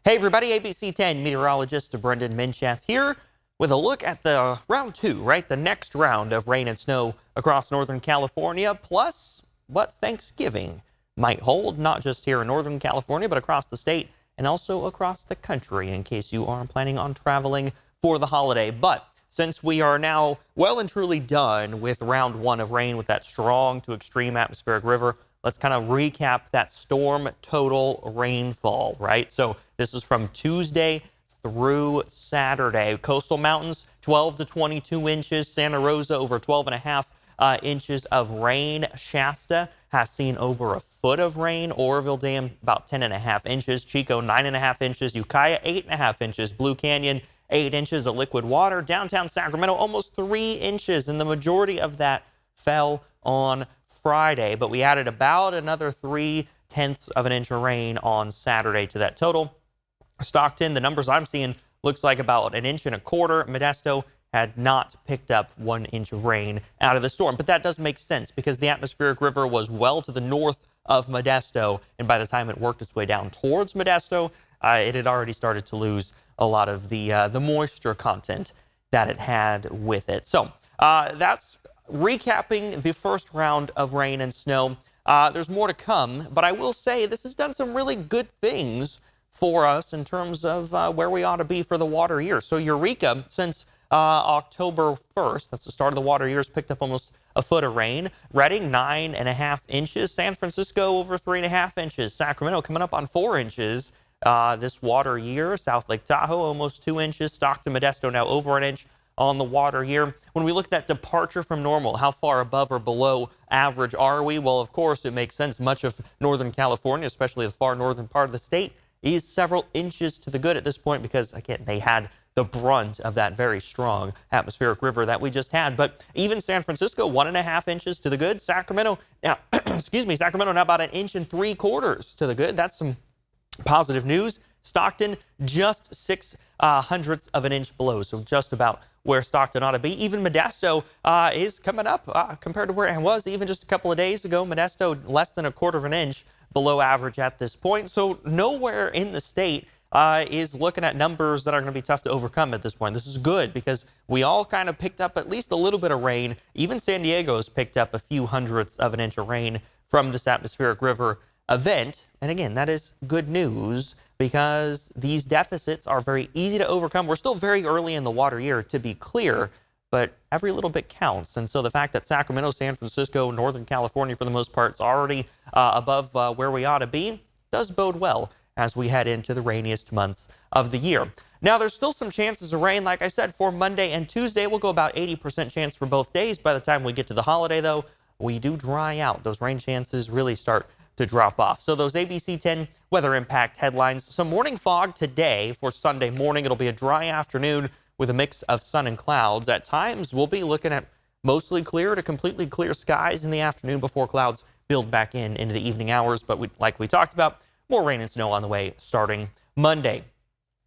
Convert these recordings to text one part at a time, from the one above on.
Hey everybody, ABC 10 meteorologist Brendan Mincheth here with a look at the round two, right? The next round of rain and snow across Northern California, plus what Thanksgiving might hold, not just here in Northern California, but across the state and also across the country in case you are planning on traveling for the holiday. But since we are now well and truly done with round one of rain with that strong to extreme atmospheric river, let's kind of recap that storm total rainfall, right? So this is from Tuesday through Saturday. Coastal mountains, 12 to 22 inches. Santa Rosa, over 12.5 inches of rain. Shasta has seen over a foot of rain. Oroville Dam, about 10.5 inches. Chico, 9.5 inches. Ukiah, 8.5 inches. Blue Canyon, 8 inches of liquid water. Downtown Sacramento, almost 3 inches, and the majority of that fell on Friday, but we added about another 0.3 of an inch of rain on Saturday to that total. Stockton, the numbers I'm seeing, looks like about 1.25 inches. Modesto had not picked up 1 inch of rain out of the storm, but that does make sense because the atmospheric river was well to the north of Modesto, and by the time it worked its way down towards Modesto, it had already started to lose a lot of the moisture content that it had with it. So that's recapping the first round of rain and snow. There's more to come, but I will say this has done some really good things for us in terms of where we ought to be for the water year. So Eureka, since October 1st, that's the start of the water year, has picked up almost a foot of rain. Redding, 9.5 inches. San Francisco, over 3.5 inches. Sacramento coming up on 4 inches this water year. South Lake Tahoe, almost 2 inches. Stockton, Modesto, now over 1 inch on the water year. When we look at that departure from normal, how far above or below average are we? Well, of course, it makes sense. Much of Northern California, especially the far northern part of the state, is several inches to the good at this point because, again, they had the brunt of that very strong atmospheric river that we just had. But even San Francisco, 1.5 inches to the good. Sacramento, now, Sacramento now about 1.75 inches to the good. That's some positive news. Stockton, just 0.06 of an inch below, so just about where Stockton ought to be. Even Modesto is coming up compared to where it was even just a couple of days ago. Modesto, less than 1/4 of an inch below average at this point. So nowhere in the state is looking at numbers that are going to be tough to overcome at this point. This is good because we all kind of picked up at least a little bit of rain. Even San Diego's picked up a few hundredths of an inch of rain from this atmospheric river event. And again, that is good news because these deficits are very easy to overcome. We're still very early in the water year, to be clear, but every little bit counts. And so the fact that Sacramento, San Francisco, Northern California, for the most part, is already above where we ought to be does bode well as we head into the rainiest months of the year. Now, there's still some chances of rain, like I said, for Monday and Tuesday. We'll go about 80% chance for both days. By the time we get to the holiday, though, we do dry out. Those rain chances really start to drop off. So those ABC 10 weather impact headlines. Some morning fog today for Sunday morning. It'll be a dry afternoon with a mix of sun and clouds. At times, we'll be looking at mostly clear to completely clear skies in the afternoon before clouds build back into the evening hours. But like we talked about, more rain and snow on the way starting Monday.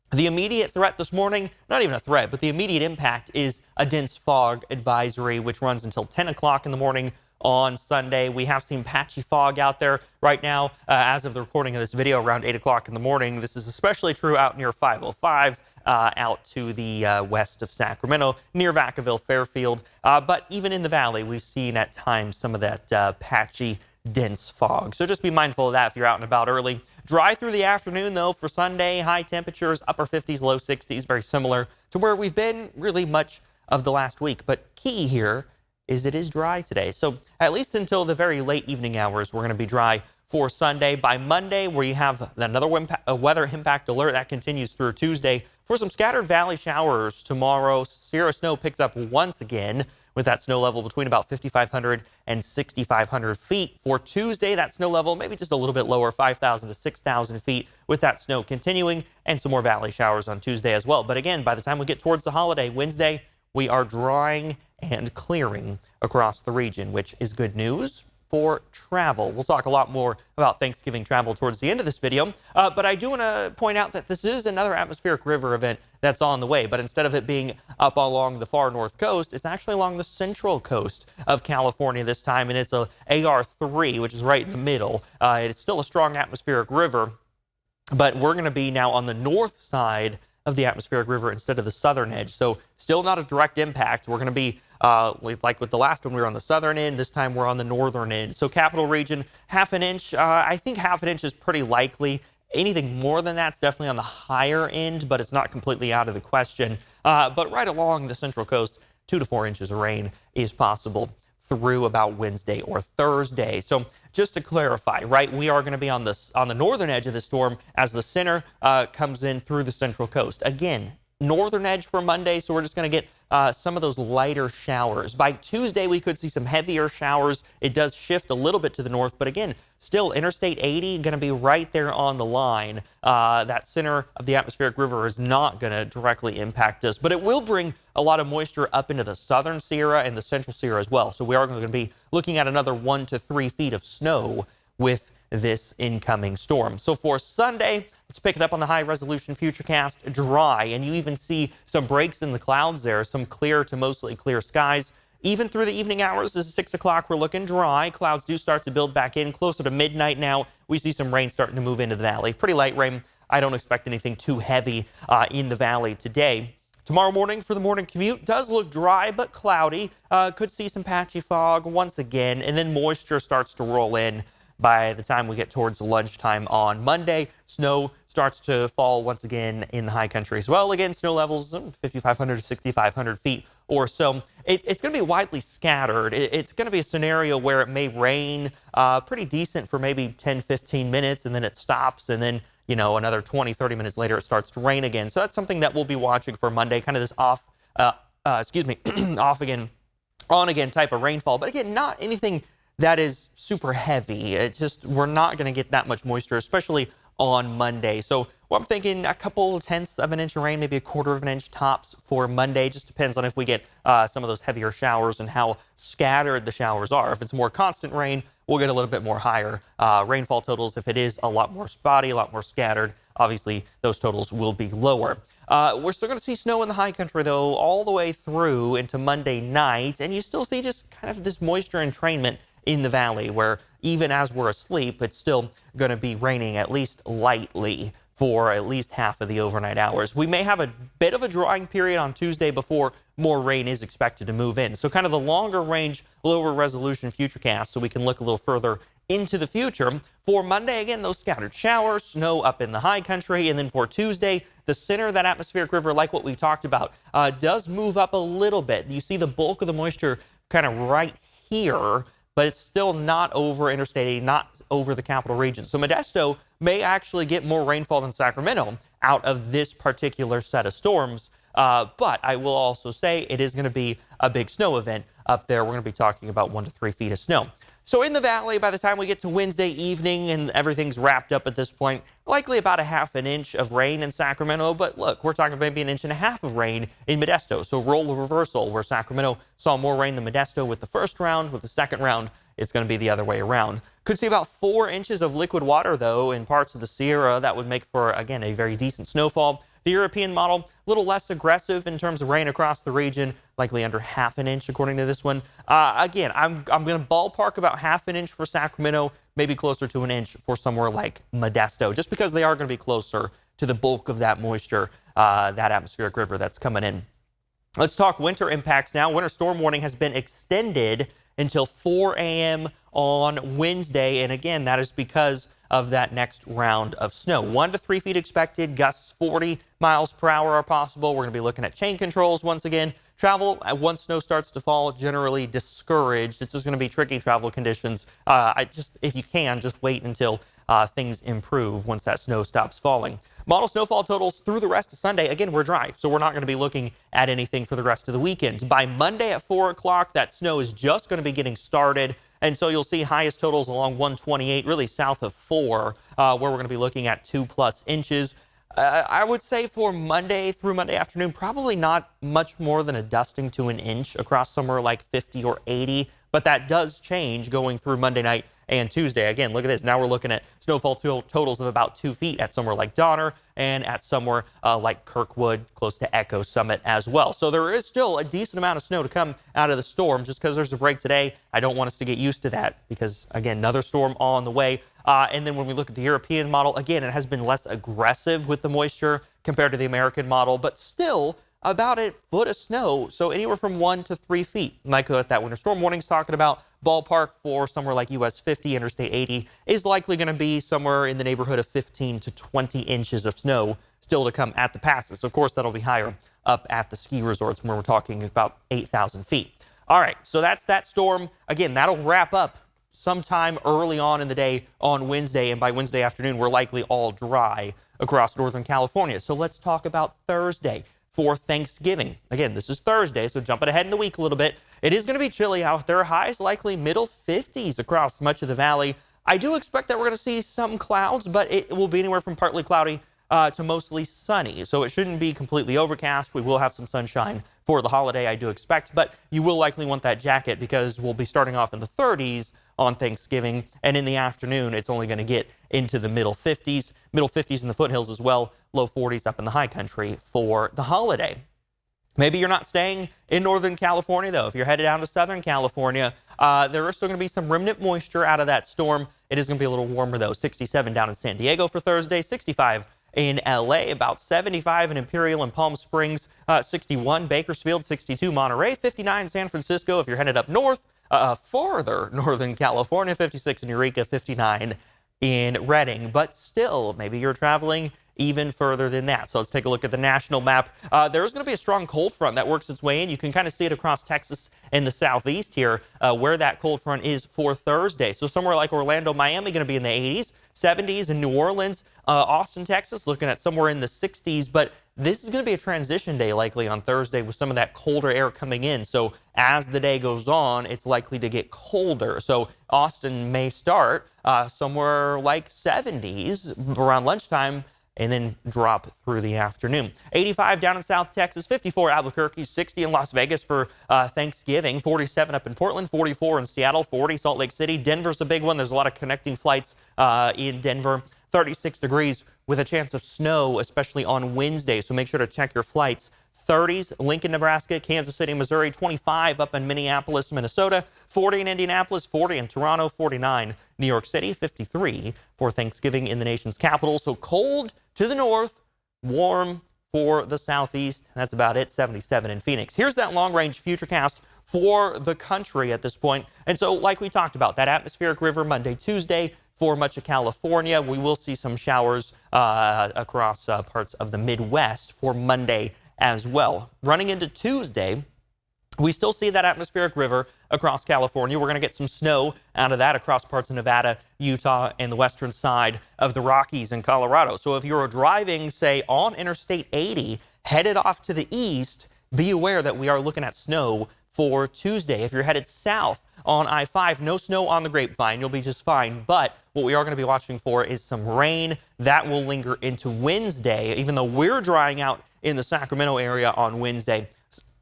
The immediate threat this morning, not even a threat, but the immediate impact is a dense fog advisory, which runs until 10 o'clock in the morning on Sunday. We have seen patchy fog out there right now as of the recording of this video around 8 o'clock in the morning. This is especially true out near 505 out to the west of Sacramento near Vacaville, Fairfield. But even in the valley, we've seen at times some of that patchy, dense fog. So just be mindful of that if you're out and about early. Dry through the afternoon, though, for Sunday. High temperatures, upper 50s, low 60s, very similar to where we've been really much of the last week. But key here is it is dry today. So at least until the very late evening hours, we're going to be dry for Sunday. By Monday, we have another weather impact alert that continues through Tuesday for some scattered valley showers tomorrow. Sierra snow picks up once again with that snow level between about 5,500 and 6,500 feet. For Tuesday, that snow level maybe just a little bit lower, 5,000 to 6,000 feet, with that snow continuing and some more valley showers on Tuesday as well. But again, by the time we get towards the holiday, Wednesday, we are drying and clearing across the region, which is good news for travel. We'll talk a lot more about Thanksgiving travel towards the end of this video, but I do want to point out that this is another atmospheric river event that's on the way, but instead of it being up along the far north coast, it's actually along the central coast of California this time, and it's a AR3, which is right in the middle. It's still a strong atmospheric river, but we're going to be now on the north side of the atmospheric river instead of the southern edge. So still not a direct impact. We're going to be like with the last one, we were on the southern end. This time we're on the northern end. So capital region, half an inch. I think half an inch is pretty likely. Anything more than that's definitely on the higher end, but it's not completely out of the question. But right along the central coast, 2 to 4 inches of rain is possible through about Wednesday or Thursday. So just to clarify, right, we are going to be on the northern edge of the storm as the center comes in through the central coast. Again, northern edge for Monday, so we're just going to get some of those lighter showers. By Tuesday, we could see some heavier showers. It does shift a little bit to the north, but again, still Interstate 80 going to be right there on the line. That center of the atmospheric river is not going to directly impact us, but it will bring a lot of moisture up into the southern Sierra and the central Sierra as well. So we are going to be looking at another 1 to 3 feet of snow with this incoming storm. So for Sunday, let's pick it up on the high resolution futurecast. Dry, and you even see some breaks in the clouds there, some clear to mostly clear skies. Even through the evening hours, this is 6 o'clock, we're looking dry. Clouds do start to build back in. Closer to midnight now, we see some rain starting to move into the valley. Pretty light rain. I don't expect anything too heavy in the valley today. Tomorrow morning for the morning commute does look dry but cloudy. Could see some patchy fog once again, and then moisture starts to roll in. By the time we get towards lunchtime on Monday, snow starts to fall once again in the high country as well. Again, snow levels 5,500 to 6,500 feet or so. It's going to be widely scattered. It's going to be a scenario where it may rain pretty decent for maybe 10, 15 minutes, and then it stops, and then, you know, another 20, 30 minutes later, it starts to rain again. So that's something that we'll be watching for Monday, kind of this off again, on again type of rainfall. But again, not anything that is super heavy. It's just, we're not going to get that much moisture, especially on Monday. So well, I'm thinking a couple tenths of an inch of rain, maybe a quarter of an inch tops for Monday. Just depends on if we get some of those heavier showers and how scattered the showers are. If it's more constant rain, we'll get a little bit more higher rainfall totals. If it is a lot more spotty, a lot more scattered, obviously those totals will be lower. We're still going to see snow in the high country, though, all the way through into Monday night. And you still see just kind of this moisture entrainment in the valley, where even as we're asleep, it's still going to be raining at least lightly for at least half of the overnight hours. We may have a bit of a drying period on Tuesday before more rain is expected to move in. So kind of the longer range, lower resolution futurecast, so we can look a little further into the future. For Monday, again, those scattered showers, snow up in the high country. And then for Tuesday, the center of that atmospheric river, like what we talked about, does move up a little bit. You see the bulk of the moisture kind of right here, but it's still not over Interstate 80, not over the capital region. So Modesto may actually get more rainfall than Sacramento out of this particular set of storms. But I will also say it is going to be a big snow event up there. We're going to be talking about 1 to 3 feet of snow. So in the valley, by the time we get to Wednesday evening and everything's wrapped up at this point, likely about a half an inch of rain in Sacramento. But look, we're talking maybe an inch and a half of rain in Modesto. So role of reversal, where Sacramento saw more rain than Modesto with the first round. With the second round, it's going to be the other way around. Could see about 4 inches of liquid water, though, in parts of the Sierra. That would make for, again, a very decent snowfall. The European model, a little less aggressive in terms of rain across the region, likely under half an inch according to this one. Again, I'm going to ballpark about half an inch for Sacramento, maybe closer to an inch for somewhere like Modesto, just because they are going to be closer to the bulk of that moisture, that atmospheric river that's coming in. Let's talk winter impacts now. Winter storm warning has been extended until 4 a.m. on Wednesday, and again, that is because of that next round of snow. 1 to 3 feet expected, gusts 40 miles per hour are possible. We're going to be looking at chain controls once again. Travel, once snow starts to fall, generally discouraged. It's just going to be tricky travel conditions. If you can, just wait until things improve once that snow stops falling. Model snowfall totals through the rest of Sunday. Again, we're dry, so we're not going to be looking at anything for the rest of the weekend. By Monday at 4 o'clock, that snow is just going to be getting started. And so you'll see highest totals along 128, really south of 4, where we're going to be looking at 2+ inches. I would say for Monday through Monday afternoon, probably not much more than a dusting to an inch across somewhere like 50 or 80. But that does change going through Monday night and Tuesday. Again, look at this. Now we're looking at snowfall totals of about 2 feet at somewhere like Donner and at somewhere like Kirkwood, close to Echo Summit as well. So there is still a decent amount of snow to come out of the storm. Just because there's a break today, I don't want us to get used to that because, again, another storm on the way. And then when we look at the European model, again, it has been less aggressive with the moisture compared to the American model, but still about a foot of snow, so anywhere from 1 to 3 feet. Like what that winter storm warning's talking about, ballpark for somewhere like US 50, Interstate 80 is likely going to be somewhere in the neighborhood of 15 to 20 inches of snow still to come at the passes. Of course, that'll be higher up at the ski resorts where we're talking about 8,000 feet. All right, so that's that storm. Again, that'll wrap up sometime early on in the day on Wednesday, and by Wednesday afternoon, we're likely all dry across Northern California. So let's talk about Thursday for Thanksgiving. Again, this is Thursday, so jumping ahead in the week a little bit. It is going to be chilly out there. Highs likely middle 50s across much of the valley. I do expect that we're going to see some clouds, but it will be anywhere from partly cloudy to mostly sunny. So it shouldn't be completely overcast. We will have some sunshine for the holiday, I do expect, but you will likely want that jacket because we'll be starting off in the 30s on Thanksgiving, and in the afternoon, it's only going to get into the middle 50s in the foothills as well, low 40s up in the high country for the holiday. Maybe you're not staying in Northern California, though. If you're headed down to Southern California, there is still going to be some remnant moisture out of that storm. It is going to be a little warmer, though. 67 down in San Diego for Thursday, 65 in LA, about 75 in Imperial and Palm Springs, 61 Bakersfield, 62 Monterey, 59 San Francisco if you're headed up north, farther Northern California, 56 in Eureka, 59 in Redding. But still, maybe you're traveling even further than that. So let's take a look at the national map. There's going to be a strong cold front that works its way in. You can kind of see it across Texas and the southeast here, where that cold front is for Thursday. So somewhere like Orlando, Miami, going to be in the 80s, 70s in New Orleans, Austin, Texas, looking at somewhere in the 60s. But this is going to be a transition day likely on Thursday with some of that colder air coming in. So as the day goes on, it's likely to get colder. So Austin may start somewhere like 70s around lunchtime, and then drop through the afternoon. 85 down in South Texas, 54 Albuquerque, 60 in Las Vegas for Thanksgiving, 47 up in Portland, 44 in Seattle, 40 Salt Lake City. Denver's a big one. There's a lot of connecting flights in Denver. 36 degrees with a chance of snow, especially on Wednesday, so make sure to check your flights. 30s, Lincoln, Nebraska, Kansas City, Missouri, 25 up in Minneapolis, Minnesota, 40 in Indianapolis, 40 in Toronto, 49 New York City, 53 for Thanksgiving in the nation's capital. So cold to the north, warm for the southeast. That's about it, 77 in Phoenix. Here's that long-range futurecast for the country at this point. And so like we talked about, that atmospheric river Monday, Tuesday, for much of California. We will see some showers across parts of the Midwest for Monday as well. Running into Tuesday, we still see that atmospheric river across California. We're going to get some snow out of that across parts of Nevada, Utah, and the western side of the Rockies in Colorado. So if you're driving, say, on Interstate 80, headed off to the east, be aware that we are looking at snow for Tuesday. If you're headed south on I-5, no snow on the Grapevine. You'll be just fine. But what we are going to be watching for is some rain. That will linger into Wednesday, even though we're drying out in the Sacramento area on Wednesday.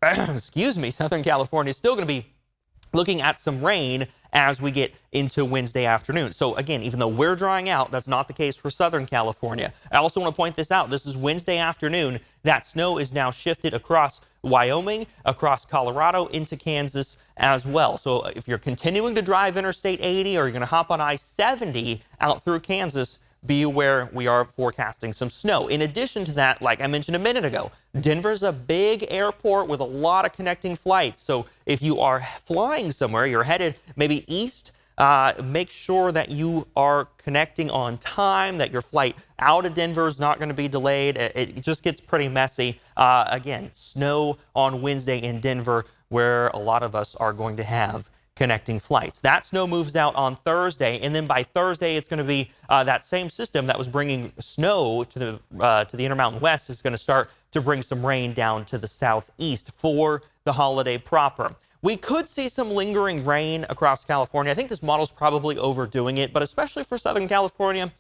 Excuse me, Southern California is still going to be looking at some rain as we get into Wednesday afternoon. So again, even though we're drying out, that's not the case for Southern California. I also want to point this out. This is Wednesday afternoon. That snow is now shifted across Wyoming, across Colorado, into Kansas as well. So if you're continuing to drive Interstate 80 or you're going to hop on I-70 out through Kansas, be aware we are forecasting some snow. In addition to that, like I mentioned a minute ago, Denver's a big airport with a lot of connecting flights. So if you are flying somewhere, you're headed maybe east, make sure that you are connecting on time, that your flight out of Denver is not going to be delayed. It just gets pretty messy. Again, snow on Wednesday in Denver, where a lot of us are going to have connecting flights. That snow moves out on Thursday, and then by Thursday, it's going to be that same system that was bringing snow to the Intermountain West is going to start to bring some rain down to the southeast for the holiday proper. We could see some lingering rain across California. I think this model's probably overdoing it, but especially for Southern California,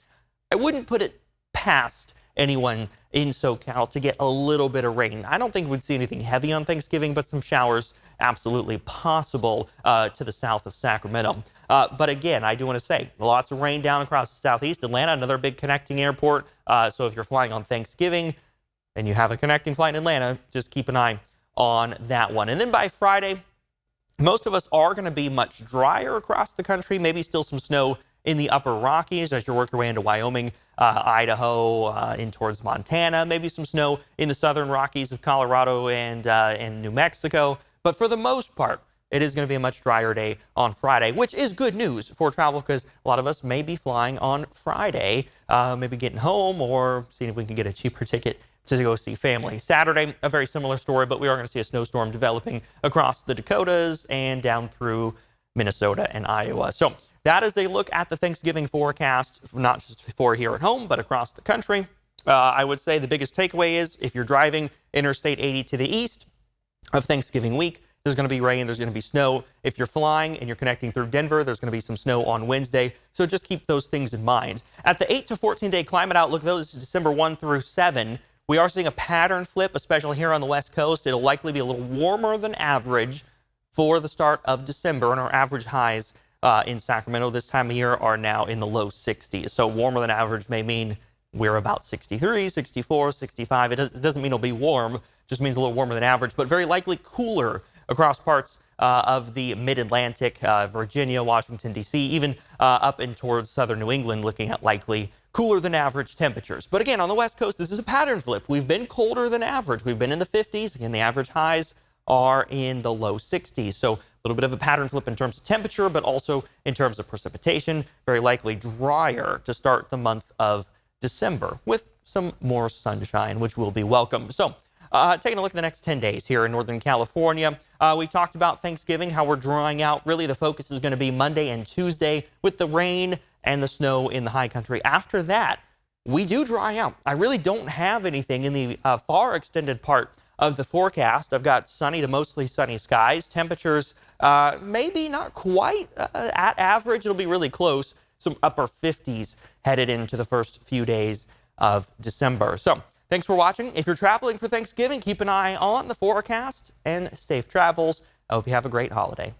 I wouldn't put it past anyone in SoCal to get a little bit of rain. I don't think we'd see anything heavy on Thanksgiving, but some showers absolutely possible to the south of Sacramento. But again, I do want to say lots of rain down across the southeast. Atlanta, another big connecting airport. So if you're flying on Thanksgiving and you have a connecting flight in Atlanta, just keep an eye on that one. And then by Friday, most of us are going to be much drier across the country, maybe still some snow in the upper Rockies as you work your way into Wyoming, Idaho, in towards Montana. Maybe some snow in the southern Rockies of Colorado and New Mexico. But for the most part, it is going to be a much drier day on Friday, which is good news for travel because a lot of us may be flying on Friday, maybe getting home or seeing if we can get a cheaper ticket to go see family. Saturday, a very similar story, but we are going to see a snowstorm developing across the Dakotas and down through Minnesota and Iowa. So that is a look at the Thanksgiving forecast, not just for here at home, but across the country. I would say the biggest takeaway is if you're driving Interstate 80 to the east of Thanksgiving week, there's going to be rain, there's going to be snow. If you're flying and you're connecting through Denver, there's going to be some snow on Wednesday. So just keep those things in mind. At the 8 to 14-day climate outlook, those December 1 through 7, we are seeing a pattern flip, especially here on the West Coast. It'll likely be a little warmer than average for the start of December, and our average highs in Sacramento this time of year are now in the low 60s. So warmer than average may mean we're about 63, 64, 65. It doesn't mean it'll be warm, just means a little warmer than average, but very likely cooler across parts of the mid-Atlantic, Virginia, Washington, D.C., even up in towards southern New England, looking at likely cooler than average temperatures. But again, on the West Coast, this is a pattern flip. We've been colder than average. We've been in the 50s. Again, the average highs are in the low 60s. So a little bit of a pattern flip in terms of temperature, but also in terms of precipitation. Very likely drier to start the month of December with some more sunshine, which will be welcome. So taking a look at the next 10 days here in Northern California. We talked about Thanksgiving, how we're drying out. Really, the focus is going to be Monday and Tuesday with the rain and the snow in the high country. After that, we do dry out. I really don't have anything in the far extended part of the forecast. I've got sunny to mostly sunny skies. Temperatures maybe not quite at average. It'll be really close. Some upper 50s headed into the first few days of December. So thanks for watching. If you're traveling for Thanksgiving, keep an eye on the forecast and safe travels. I hope you have a great holiday.